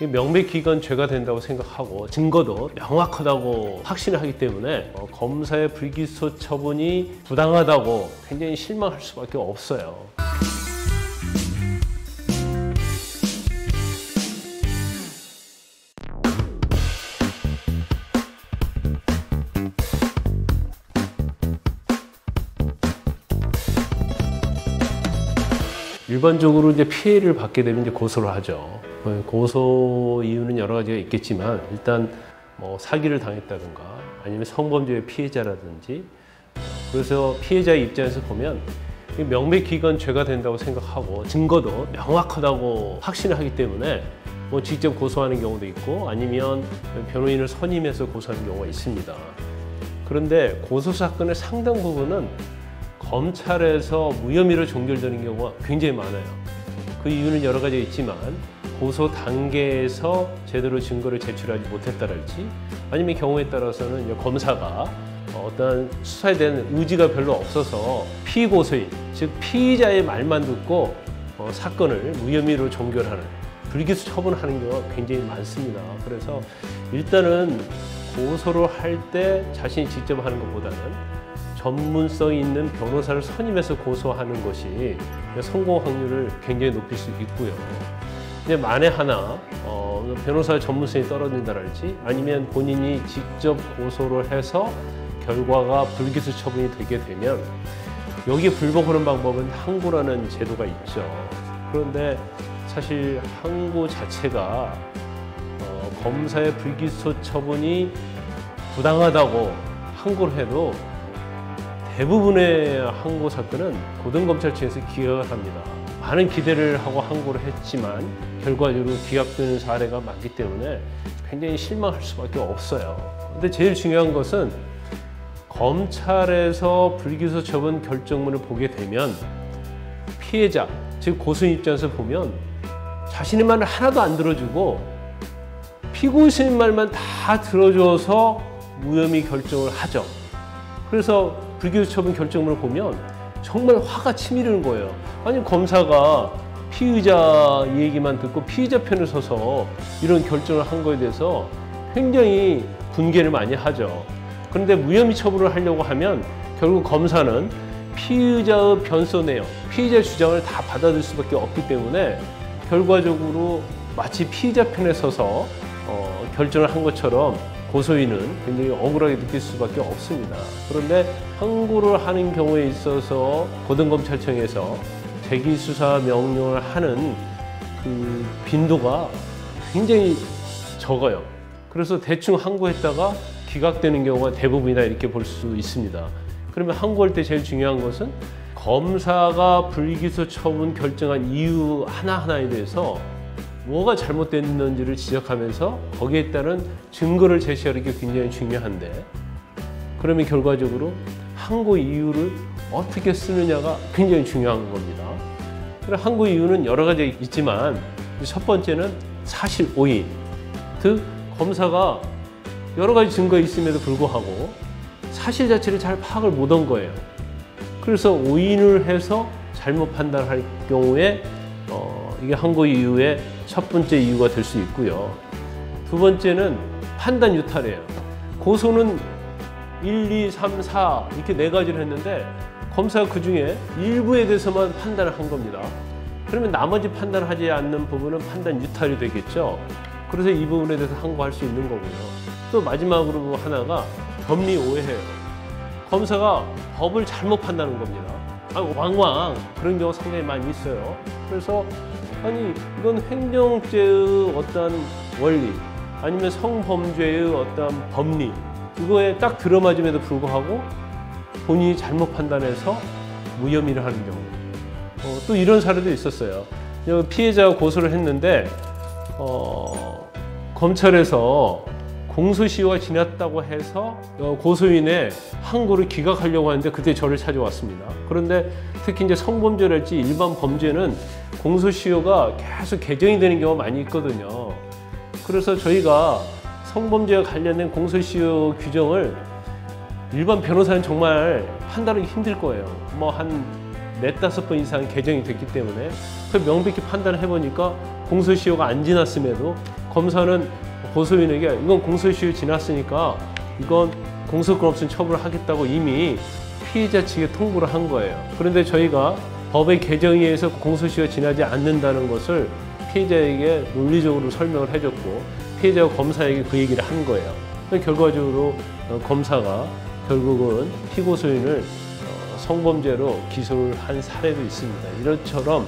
명백기관 죄가 된다고 생각하고 증거도 명확하다고 확신을 하기 때문에 검사의 불기소 처분이 부당하다고 굉장히 실망할 수밖에 없어요. 일반적으로 이제 피해를 받게 되면 이제 고소를 하죠. 고소 이유는 여러 가지가 있겠지만 일단 뭐 사기를 당했다든가 아니면 성범죄의 피해자라든지, 그래서 피해자의 입장에서 보면 명백기관 죄가 된다고 생각하고 증거도 명확하다고 확신을 하기 때문에 뭐 직접 고소하는 경우도 있고 아니면 변호인을 선임해서 고소하는 경우가 있습니다. 그런데 고소 사건의 상당 부분은 검찰에서 무혐의로 종결되는 경우가 굉장히 많아요. 그 이유는 여러 가지가 있지만 고소 단계에서 제대로 증거를 제출하지 못했다랄지 아니면 경우에 따라서는 이제 검사가 어떤 수사에 대한 의지가 별로 없어서 피고소인, 즉 피의자의 말만 듣고 사건을 무혐의로 종결하는, 불기소 처분하는 경우가 굉장히 많습니다. 그래서 일단은 고소를 할 때 자신이 직접 하는 것보다는 전문성 있는 변호사를 선임해서 고소하는 것이 성공 확률을 굉장히 높일 수 있고요. 근데 만에 하나 변호사의 전문성이 떨어진다랄지 아니면 본인이 직접 고소를 해서 결과가 불기소 처분이 되게 되면 여기에 불복하는 방법은 항고라는 제도가 있죠. 그런데 사실 항고 자체가 검사의 불기소 처분이 부당하다고 항고를 해도 대부분의 항고 사건은 고등검찰청에서 기각을 합니다. 많은 기대를 하고 항고를 했지만 결과적으로 기각되는 사례가 많기 때문에 굉장히 실망할 수밖에 없어요. 근데 제일 중요한 것은 검찰에서 불기소 처분 결정문을 보게 되면 피해자, 즉 고소인 입장에서 보면 자신의 말을 하나도 안 들어주고 피고인 말만 다 들어줘서 무혐의 결정을 하죠. 그래서 불기소 처분 결정문을 보면 정말 화가 치밀는 거예요. 아니 검사가 피의자 얘기만 듣고 피의자 편에 서서 이런 결정을 한 거에 대해서 굉장히 분개를 많이 하죠. 그런데 무혐의 처분을 하려고 하면 결국 검사는 피의자의 변소 내용, 피의자 주장을 다 받아들일 수밖에 없기 때문에 결과적으로 마치 피의자 편에 서서 결정을 한 것처럼 고소인은 굉장히 억울하게 느낄 수밖에 없습니다. 그런데 항고를 하는 경우에 있어서 고등검찰청에서 재기수사 명령을 하는 그 빈도가 굉장히 적어요. 그래서 대충 항고했다가 기각되는 경우가 대부분이다 이렇게 볼 수 있습니다. 그러면 항고할 때 제일 중요한 것은 검사가 불기소 처분 결정한 이유 하나하나에 대해서 뭐가 잘못됐는지를 지적하면서 거기에 따른 증거를 제시하는 게 굉장히 중요한데, 그러면 결과적으로 항고 이유를 어떻게 쓰느냐가 굉장히 중요한 겁니다. 항고 이유는 여러 가지 있지만 첫 번째는 사실 오인, 즉 검사가 여러 가지 증거가 있음에도 불구하고 사실 자체를 잘 파악을 못한 거예요. 그래서 오인을 해서 잘못 판단할 경우에 이게 항고 이유의 첫 번째 이유가 될 수 있고요. 두 번째는 판단 유탈이에요. 고소는 1, 2, 3, 4 이렇게 네 가지를 했는데 검사가 그 중에 일부에 대해서만 판단을 한 겁니다. 그러면 나머지 판단하지 않는 부분은 판단 유탈이 되겠죠. 그래서 이 부분에 대해서 항고할 수 있는 거고요. 또 마지막으로 하나가 법리 오해예요. 검사가 법을 잘못 판단하는 겁니다. 왕왕 그런 경우가 상당히 많이 있어요. 그래서 아니 이건 횡령죄의 어떤 원리 아니면 성범죄의 어떤 법리 이거에 딱 들어맞음에도 불구하고 본인이 잘못 판단해서 무혐의를 하는 경우, 또 이런 사례도 있었어요. 피해자가 고소를 했는데 검찰에서 공소시효가 지났다고 해서 고소인의 항고를 기각하려고 하는데 그때 저를 찾아왔습니다. 그런데 특히 이제 성범죄랄지 일반 범죄는 공소시효가 계속 개정이 되는 경우가 많이 있거든요. 그래서 저희가 성범죄와 관련된 공소시효 규정을 일반 변호사는 정말 판단하기 힘들 거예요. 뭐 한 4~5번 이상 개정이 됐기 때문에 그 명백히 판단을 해보니까 공소시효가 안 지났음에도 검사는 고소인에게 이건 공소시효 지났으니까 이건 공소권 없음 처분을 하겠다고 이미 피해자 측에 통보를 한 거예요. 그런데 저희가 법의 개정에 의해서 공소시효 지나지 않는다는 것을 피해자에게 논리적으로 설명을 해줬고 피해자가 검사에게 그 얘기를 한 거예요. 결과적으로 검사가 결국은 피고소인을 성범죄로 기소를 한 사례도 있습니다. 이것처럼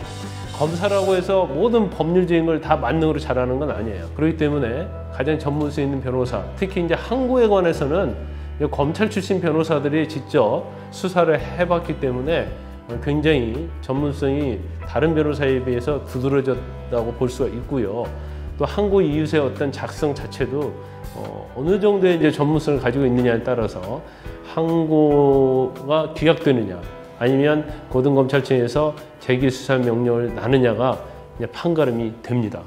검사라고 해서 모든 법률적인 걸 다 만능으로 잘하는 건 아니에요. 그렇기 때문에 가장 전문성 있는 변호사, 특히 이제 항고에 관해서는 검찰 출신 변호사들이 직접 수사를 해봤기 때문에 굉장히 전문성이 다른 변호사에 비해서 두드러졌다고 볼 수가 있고요. 또 항고 이웃의 어떤 작성 자체도 어느 정도의 이제 전문성을 가지고 있느냐에 따라서 항고가 기각되느냐 아니면 고등검찰청에서 재기 수사 명령을 나느냐가 판가름이 됩니다.